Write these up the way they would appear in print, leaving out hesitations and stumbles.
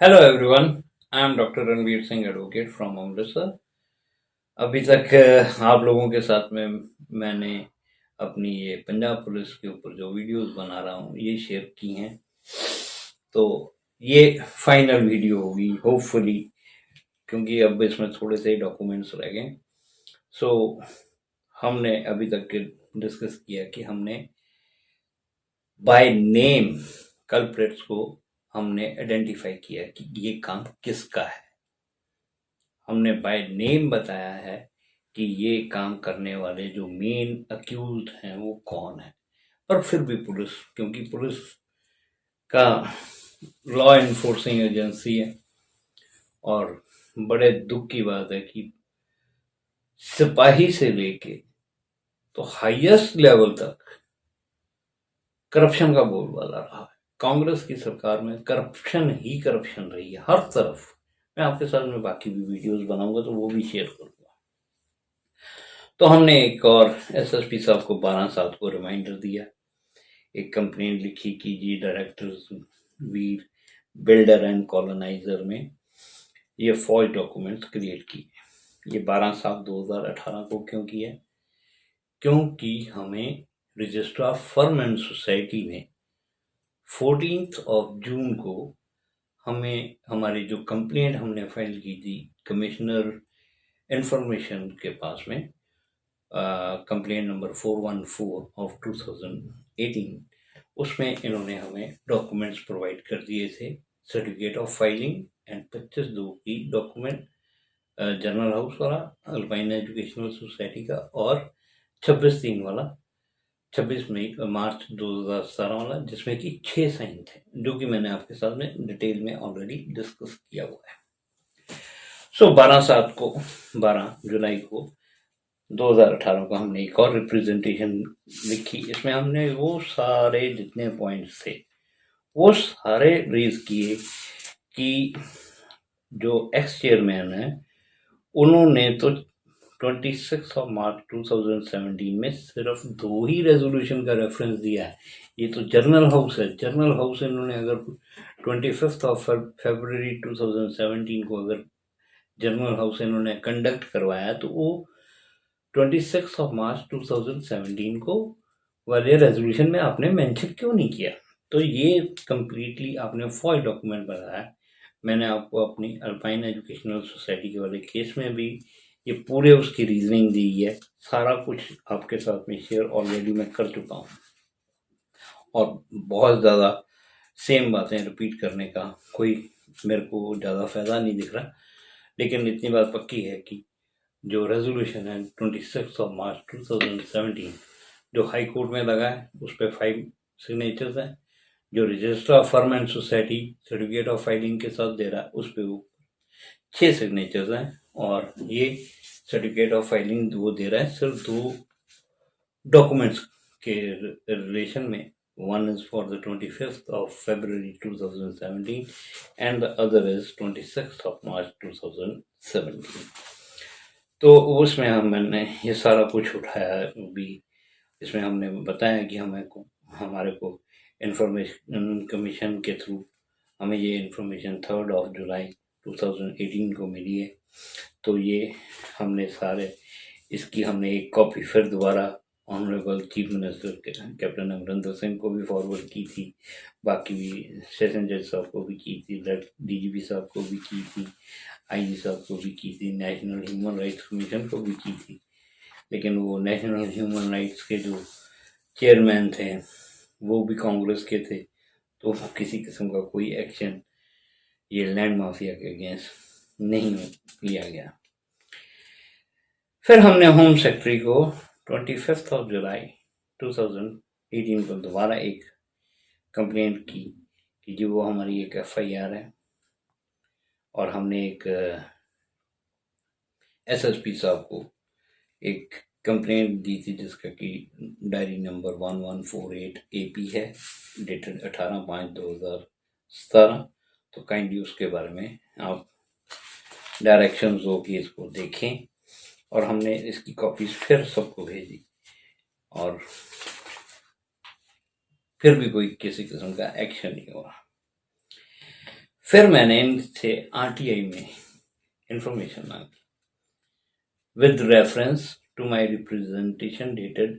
Hello everyone. I am doctor Ranveer Singh, advocate from Amritsar. अभी तक आप लोगों के साथ में मैंने अपनी ये पंजाब पुलिस के ऊपर जो वीडियोस बना रहा हूँ ये शेयर की हैं। तो ये फाइनल वीडियो होगी होपफुली, क्योंकि अब इसमें थोड़े से डॉक्यूमेंट्स रह गए। सो हमने अभी तक डिस्कस किया कि हमने बाय नेम कल्प्रिट्स को हमने आइडेंटिफाई किया कि ये काम किसका है। हमने बाय नेम बताया है कि ये काम करने वाले जो मेन अक्यूज हैं वो कौन है। पर फिर भी पुलिस, क्योंकि पुलिस का लॉ इन्फोर्सिंग एजेंसी है, और बड़े दुख की बात है कि सिपाही से लेके तो हाईएस्ट लेवल तक करप्शन का बोलबाला रहा है। कांग्रेस की सरकार में करप्शन ही करप्शन रही है हर तरफ। मैं आपके साथ में बाकी भी वीडियोस बनाऊंगा तो वो भी शेयर करूंगा। तो हमने एक और एसएसपी साहब को 12/7 को रिमाइंडर दिया, एक कंप्लेंट लिखी कि जी directors Veer builder and coloniser में ये फॉल्स डॉक्यूमेंट्स क्रिएट किए। ये 12/7/2018 को क्यों किया? क्योंकि हमें register of firm and society ने 14 जून को हमें हमारी जो कंप्लेंट हमने फाइल की थी कमिश्नर इंफॉर्मेशन के पास में, कंप्लेंट नंबर 414 ऑफ 2018, उसमें इन्होंने हमें डॉक्यूमेंट्स प्रोवाइड कर दिए थे। सर्टिफिकेट ऑफ फाइलिंग एंड 25/2 की डॉक्यूमेंट जनरल हाउस वाला, अल्पाइन एजुकेशनल सोसाइटी का, और 26/3 वाला 26 मार्च 2017 वाला, जिसमें कि 6 साइन थे, जो कि मैंने आपके साथ में डिटेल में ऑलरेडी डिस्कस किया हुआ है। सो 12 जुलाई को 2018 को हमने एक और रिप्रेजेंटेशन लिखी। इसमें हमने वो सारे जितने पॉइंट्स थे वो सारे रेज किए कि जो एक्स चेयरमैन है उन्होंने तो 26 मार्च 2017 में सिर्फ 2 ही रेजोल्यूशन का रेफरेंस दिया है। ये तो जर्नल हाउस है, जर्नल हाउस इन्होंने अगर 25 फरवरी 2017 को अगर जर्नल हाउस इन्होंने कंडक्ट करवाया तो वो 26 मार्च 2017 को वाले रेजोल्यूशन में आपने मेंशन क्यों नहीं किया? तो ये कंप्लीटली आपने फॉल डॉक्यूमेंट बताया। मैंने आपको अपनी अल्पाइन एजुकेशनल सोसाइटी के वाले केस में भी ये पूरे उसकी रीजनिंग दी है। सारा कुछ आपके साथ में शेयर ऑलरेडी मैं कर चुका हूँ, और बहुत ज़्यादा सेम बातें रिपीट करने का कोई मेरे को ज़्यादा फायदा नहीं दिख रहा। लेकिन इतनी बात पक्की है कि जो रेजोल्यूशन है 26 मार्च 2017 जो हाई कोर्ट में लगा है उस पर 5 सिग्नेचर्स हैं। जो register of firm and society certificate of filing के साथ दे रहा है उस पर 6 सिग्नेचर्स हैं, और ये सर्टिफिकेट ऑफ फाइलिंग वो दे रहा है सिर्फ 2 डॉक्यूमेंट्स के रिलेशन में। One is for the 25th of February 2017 and the other is 26th of March 2017। तो उसमें मैंने ये सारा कुछ उठाया भी। इसमें हमने बताया कि हमारे को इंफॉर्मेशन कमीशन के थ्रू हमें ये इंफॉर्मेशन 3 जुलाई 2018 को मिली है। तो ये हमने सारे इसकी हमने एक कॉपी फिर दोबारा honourable chief minister captain Amarinder Singh को भी फॉरवर्ड की थी, बाकी भी सेशन जज साहब को भी की थी, डीजीपी साहब को भी की थी, आईजी साहब को भी की थी, नेशनल ह्यूमन राइट्स कमीशन को भी की थी। लेकिन वो नेशनल ह्यूमन राइट्स के जो चेयरमैन थे वो भी कांग्रेस के थे, तो किसी किस्म का कोई एक्शन ये लैंड माफिया के अगेंस्ट नहीं लिया गया। फिर हमने होम सेक्रेटरी को 25 जुलाई 2018 को दोबारा एक कंप्लेंट की कि जो वो हमारी एक एफआईआर है, और हमने एक एसएसपी साहब को एक कंप्लेंट दी थी जिसका कि डायरी नंबर 1148 एपी है, डेटेड 18/5/2017। तो काइंडली उसके बारे में आप डायरेक्शन हो कि इसको देखें, और हमने इसकी कॉपीज फिर सबको भेजी, और फिर भी कोई किसी किस्म का एक्शन नहीं हुआ। फिर मैंने इनसे आरटीआई में इंफॉर्मेशन मांगी with reference to my representation dated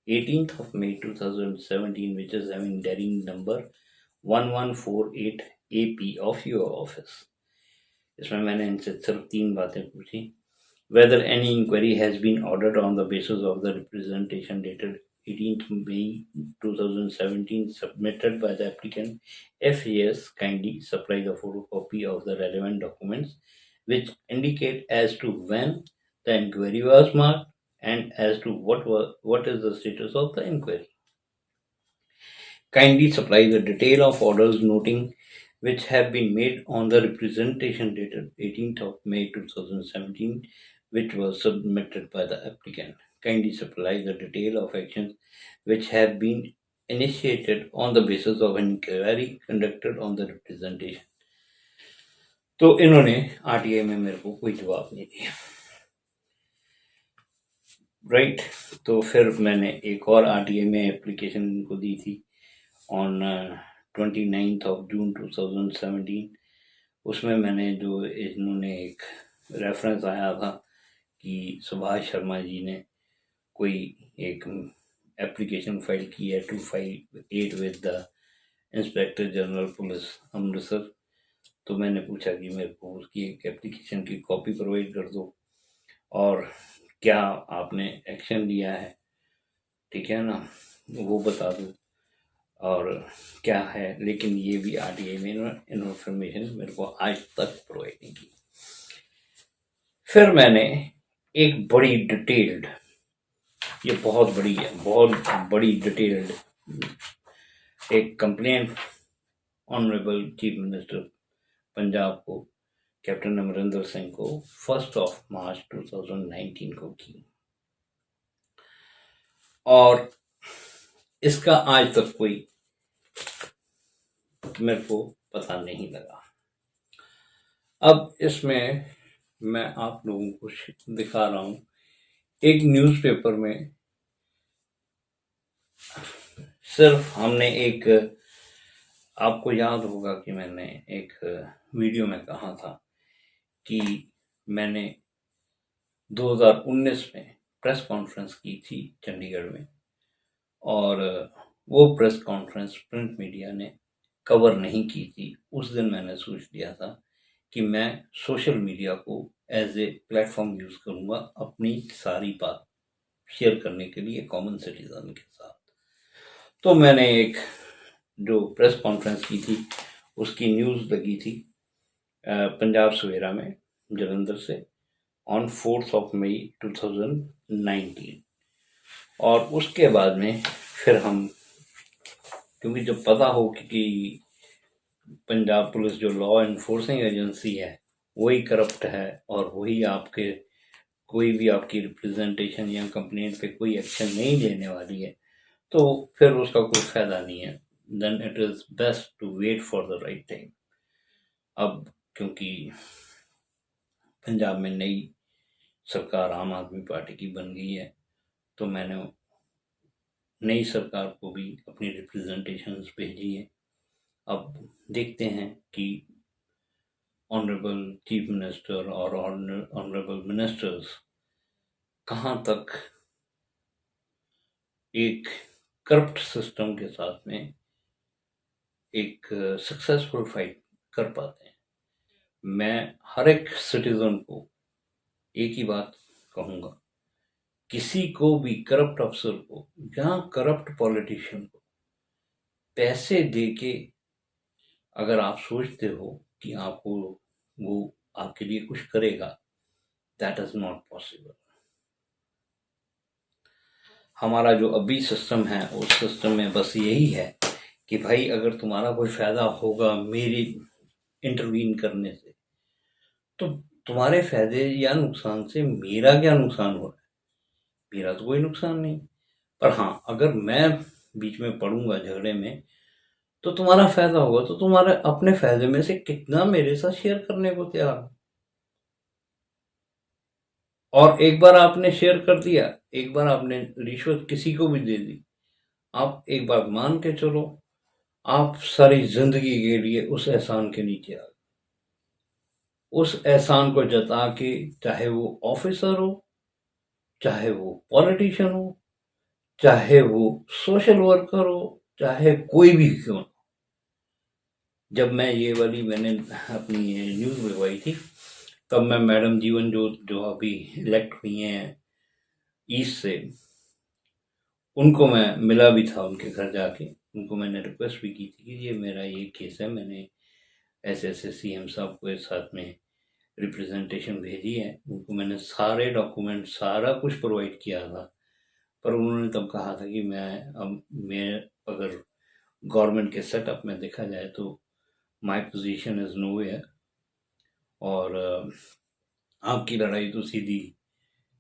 18th of May 2017, which is having Daring number 1148 AP of your office. इसमें मैंने इनसे सिर्फ 3 बातें पूछी. Whether any inquiry has been ordered on the basis of the representation dated 18th May 2017 submitted by the applicant. If yes, kindly supply the photocopy of the relevant documents which indicate as to when the inquiry was marked and as to what is the status of the inquiry. Kindly supply the detail of orders noting which have been made on the representation dated 18th of May 2017, which was submitted by the applicant. Kindly supply the detail of actions which have been initiated on the basis of an inquiry conducted on the representation. तो इन्होंने RTI में मेरे को कोई जवाब नहीं दिया. Right. तो फिर मैंने एक और आरटीआई में एप्लीकेशन इनको दी थी ऑन 29th of June 2017. उसमें मैंने जो इन्होंने एक रेफरेंस आया था कि सुभाष शर्मा जी ने कोई एक एप्लीकेशन फाइल की है 258 with the inspector general police Amritsar. तो मैंने पूछा कि मेरे को उसकी एक एप्लीकेशन की कॉपी प्रोवाइड कर दो और क्या आपने एक्शन लिया है, ठीक है ना, वो बता दो और क्या है. लेकिन ये भी आरटीआई में इन्फॉर्मेशन मेरे को आज तक प्रोवाइड नहीं की. फिर मैंने एक बड़ी डिटेल्ड, ये बहुत बड़ी है, बहुत बड़ी डिटेल्ड एक complaint honourable chief minister Punjab को कैप्टन अमरिंदर सिंह को 1 मार्च 2019 को की और इसका आज तक कोई मेरे को पता नहीं लगा. अब इसमें मैं आप लोगों को दिखा रहा हूं. एक न्यूज़पेपर में सिर्फ हमने एक, आपको याद होगा कि मैंने एक वीडियो में कहा था कि मैंने 2019 में प्रेस कॉन्फ्रेंस की थी चंडीगढ़ में और वो प्रेस कॉन्फ्रेंस प्रिंट मीडिया ने कवर नहीं की थी. उस दिन मैंने सोच लिया था कि मैं सोशल मीडिया को एज ए प्लेटफॉर्म यूज़ करूँगा अपनी सारी बात शेयर करने के लिए कॉमन सिटीजन के साथ. तो मैंने एक जो प्रेस कॉन्फ्रेंस की थी उसकी न्यूज़ लगी थी पंजाब सवेरा में जलंधर से ऑन 4 मई 2019. और उसके बाद में फिर हम, क्योंकि जब पता हो कि पंजाब पुलिस जो लॉ इन्फोर्सिंग एजेंसी है वही करप्ट है और वही आपके कोई भी आपकी रिप्रेजेंटेशन या कंप्लेंट पे कोई एक्शन नहीं लेने वाली है, तो फिर उसका कोई फ़ायदा नहीं है. Then it is best to wait for the right time. अब क्योंकि पंजाब में नई सरकार आम आदमी पार्टी की बन गई है तो मैंने नई सरकार को भी अपनी रिप्रेजेंटेशंस भेजी है. अब देखते हैं कि ऑनरेबल चीफ मिनिस्टर और ऑनरेबल मिनिस्टर्स कहाँ तक एक करप्ट सिस्टम के साथ में एक सक्सेसफुल फाइट कर पाते हैं. मैं हर एक सिटीजन को एक ही बात कहूँगा, किसी को भी करप्ट अफसर को या करप्ट पॉलिटिशियन को पैसे देके अगर आप सोचते हो कि आपको वो आपके लिए कुछ करेगा, दैट इज नॉट पॉसिबल. हमारा जो अभी सिस्टम है उस सिस्टम में बस यही है कि भाई अगर तुम्हारा कोई फ़ायदा होगा मेरी इंटरवीन करने से तो तुम्हारे फ़ायदे या नुकसान से मेरा क्या नुकसान हो रहा है. मेरा तो कोई नुकसान नहीं, पर हाँ अगर मैं बीच में पड़ूंगा झगड़े में तो तुम्हारा फ़ायदा होगा, तो तुम्हारे अपने फ़ायदे में से कितना मेरे साथ शेयर करने को तैयार हो. और एक बार आपने शेयर कर दिया, एक बार आपने रिश्वत किसी को भी दे दी, आप एक बात मान के चलो आप सारी जिंदगी के लिए उस एहसान के नीचे आ गए. उस एहसान को जता के, चाहे वो ऑफिसर हो, चाहे वो पॉलिटिशियन हो, चाहे वो सोशल वर्कर हो, चाहे कोई भी क्यों। जब मैं ये वाली मैंने अपनी न्यूज़ लगवाई थी, तब मैं मैडम जीवन जोत जो अभी इलेक्ट हुई हैं ईस्ट से, उनको मैं मिला भी था उनके घर जाके। उनको मैंने रिक्वेस्ट भी की थी कि ये मेरा ये केस है, मैंने ऐसे सीएम साहब को एक साथ में रिप्रेजेंटेशन भेजी है। उनको मैंने सारे डॉक्यूमेंट सारा कुछ प्रोवाइड किया था, पर उन्होंने तब कहा था कि मैं अगर गवर्नमेंट के सेटअप में देखा जाए तो माय पोजीशन इज नोवेयर, और आपकी लड़ाई तो सीधी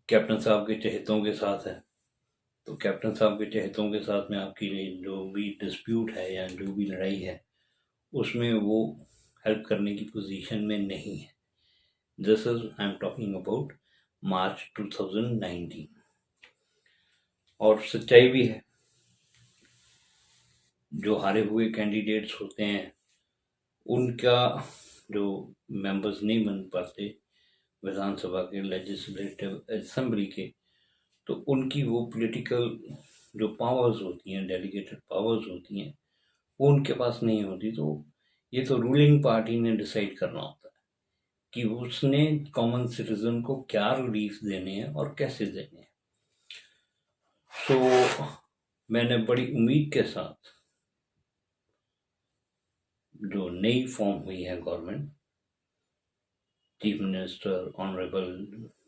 कैप्टन साहब के चहेतों के साथ है। तो कैप्टन साहब के चहेतों के साथ में आपकी जो भी डिस्प्यूट है या जो भी लड़ाई है, उसमें वो हेल्प करने की पोजीशन में नहीं है। This is I am talking about March 2019। और सच्चाई भी है, जो हारे हुए कैंडिडेट्स होते हैं उनका जो मेंबर्स नहीं बन पाते विधानसभा के, लेजिस्लेटिव असेंबली के, तो उनकी वो पॉलिटिकल जो पावर्स होती हैं, डेलीगेटेड पावर्स होती हैं, वो उनके पास नहीं होती। तो ये तो रूलिंग पार्टी ने डिसाइड करना होता है कि उसने कॉमन सिटीजन को क्या रिलीफ देने हैं और कैसे देने हैं। तो मैंने बड़ी उम्मीद के साथ जो नई फॉर्म हुई है गवर्नमेंट, चीफ मिनिस्टर ऑनरेबल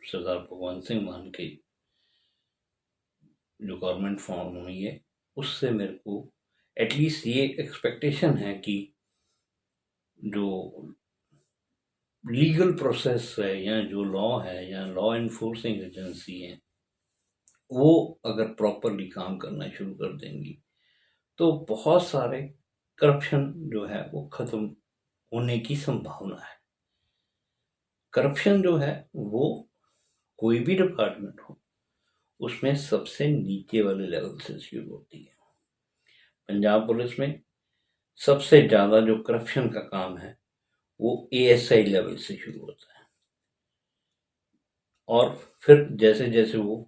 सरदार भगवंत सिंह मान की जो गवर्नमेंट फॉर्म हुई है, उससे मेरे को एटलीस्ट ये एक्सपेक्टेशन है कि जो लीगल प्रोसेस है या जो लॉ है या लॉ इन्फोर्सिंग एजेंसी है, वो अगर प्रॉपरली काम करना शुरू कर देंगी तो बहुत सारे करप्शन जो है वो खत्म होने की संभावना है। करप्शन जो है वो कोई भी डिपार्टमेंट हो, उसमें सबसे नीचे वाले लेवल से शुरू होती है। पंजाब पुलिस में सबसे ज़्यादा जो करप्शन का काम है वो एएसआई लेवल से शुरू होता है, और फिर जैसे जैसे वो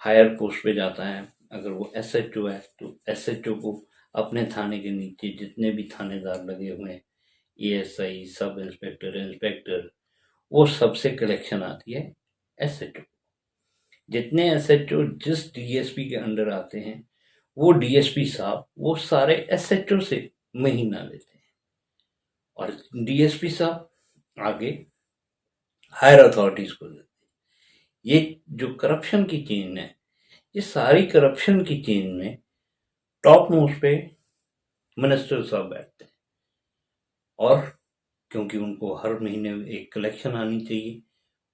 हायर पोस्ट पे जाता है, अगर वो एसएचओ है तो एसएचओ को अपने थाने के नीचे जितने भी थानेदार लगे हुए हैं, एएसआई, सब इंस्पेक्टर, इंस्पेक्टर, वो सबसे कलेक्शन आती है एसएचओ। जितने एसएचओ जिस डीएसपी के अंडर आते हैं, वो डीएसपी साहब वो सारे एसएचओ से महीना लेते हैं, और डीएसपी साहब आगे हायर अथॉरिटीज को देते हैं। ये जो करप्शन की चेन है, ये सारी करप्शन की चेन में टॉप मोस्ट पे मिनिस्टर साहब बैठते हैं, और क्योंकि उनको हर महीने एक कलेक्शन आनी चाहिए,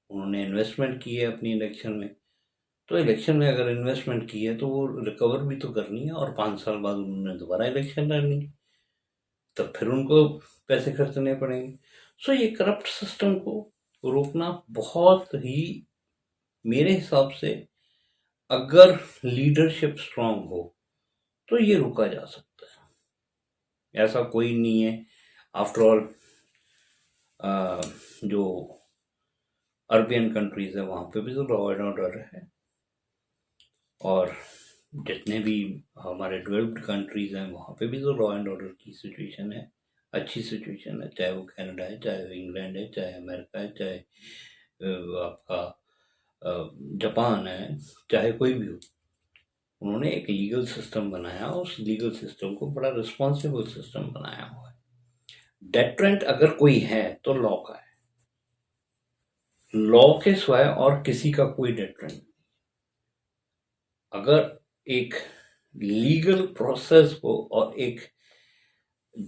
उन्होंने इन्वेस्टमेंट की है अपनी इलेक्शन में, तो इलेक्शन में अगर इन्वेस्टमेंट की है तो वो रिकवर भी तो करनी है, और 5 साल बाद उन्होंने दोबारा इलेक्शन लड़नी है, तब फिर उनको पैसे खर्चने पड़ेंगे। सो ये करप्ट सिस्टम को रोकना बहुत ही, मेरे हिसाब से अगर लीडरशिप स्ट्रांग हो तो ये रोका जा सकता है। ऐसा कोई नहीं है, आफ्टर ऑल जो अरबियन कंट्रीज है वहाँ पे भी तो लॉ एंड ऑर्डर है, और जितने भी हमारे डेवलप्ड कंट्रीज हैं वहाँ पे भी तो लॉ एंड ऑर्डर की सिचुएशन है, अच्छी सिचुएशन है, चाहे वो कनाडा है, चाहे वो इंग्लैंड है, चाहे अमेरिका है, चाहे आपका जापान है, चाहे कोई भी हो। उन्होंने एक लीगल सिस्टम बनाया, उस लीगल सिस्टम को बड़ा रिस्पॉन्सिबल सिस्टम बनाया हुआ है। डेटरेंट अगर कोई है तो लॉ का है, लॉ के सिवाय और किसी का कोई डेटरेंट। अगर एक लीगल प्रोसेस को और एक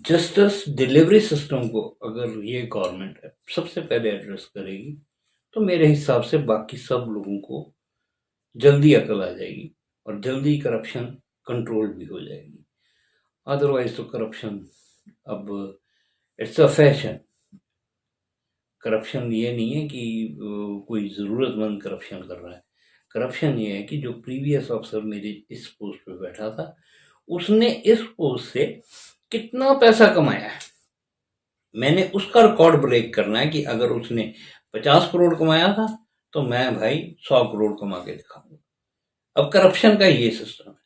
जस्टिस डिलीवरी सिस्टम को अगर ये गवर्नमेंट सबसे पहले एड्रेस करेगी, तो मेरे हिसाब से बाकी सब लोगों को जल्दी अकल आ जाएगी और जल्दी करप्शन कंट्रोल भी हो जाएगी। अदरवाइज तो करप्शन अब इट्स अ फैशन। करप्शन ये नहीं है कि कोई ज़रूरतमंद करप्शन कर रहा है। करप्शन ये है कि जो प्रीवियस ऑफिसर मेरे इस पोस्ट पे बैठा था, उसने इस पोस्ट से कितना पैसा कमाया है, मैंने उसका रिकॉर्ड ब्रेक करना है कि अगर उसने 50 करोड़ कमाया था तो मैं भाई 100 करोड़ कमा के दिखाऊंगा। अब करप्शन का ये सिस्टम है,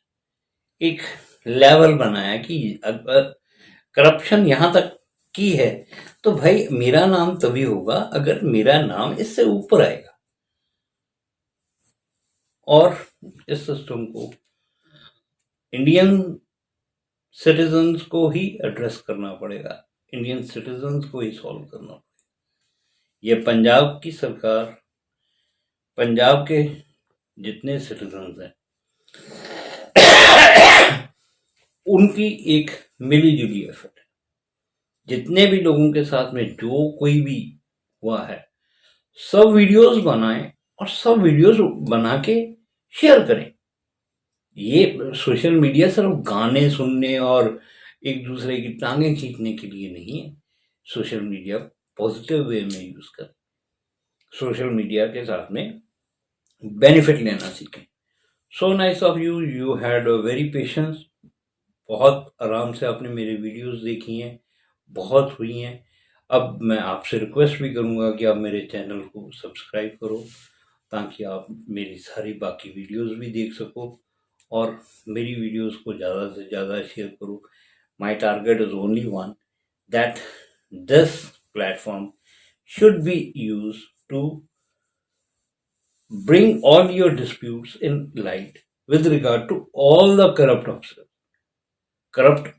एक लेवल बनाया कि अगर करप्शन यहां तक की है तो भाई मेरा नाम तभी होगा अगर मेरा नाम इससे ऊपर आएगा। और इस सिस्टम को इंडियन सिटीजन्स को ही एड्रेस करना पड़ेगा, इंडियन सिटीजन्स को ही सॉल्व करना पड़ेगा। ये पंजाब की सरकार, पंजाब के जितने सिटीजन्स हैं उनकी एक मिली जुली एफर्ट है। जितने भी लोगों के साथ में जो कोई भी हुआ है सब वीडियोस बनाएं और सब वीडियोस बना के शेयर करें। ये सोशल मीडिया सिर्फ गाने सुनने और एक दूसरे की टांगें खींचने के लिए नहीं है। सोशल मीडिया पॉजिटिव वे में यूज करें, सोशल मीडिया के साथ में बेनिफिट लेना सीखें। So nice of you, you had a very patience. बहुत आराम से आपने मेरे वीडियोस देखी हैं, बहुत हुई हैं। अब मैं आपसे रिक्वेस्ट भी करूंगा कि आप मेरे चैनल को सब्सक्राइब करो ताकि आप मेरी सारी बाकी वीडियोस भी देख सको और मेरी वीडियोस को ज़्यादा से ज़्यादा शेयर करो। My target is only one, that this platform should be used to bring all your disputes in light with regard to all the corrupt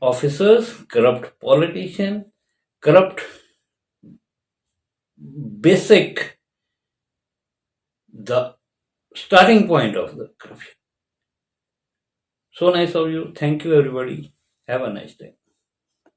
officers, corrupt politicians, corrupt basic, the starting point of the corruption. So nice of you. Thank you, everybody. Have a nice day.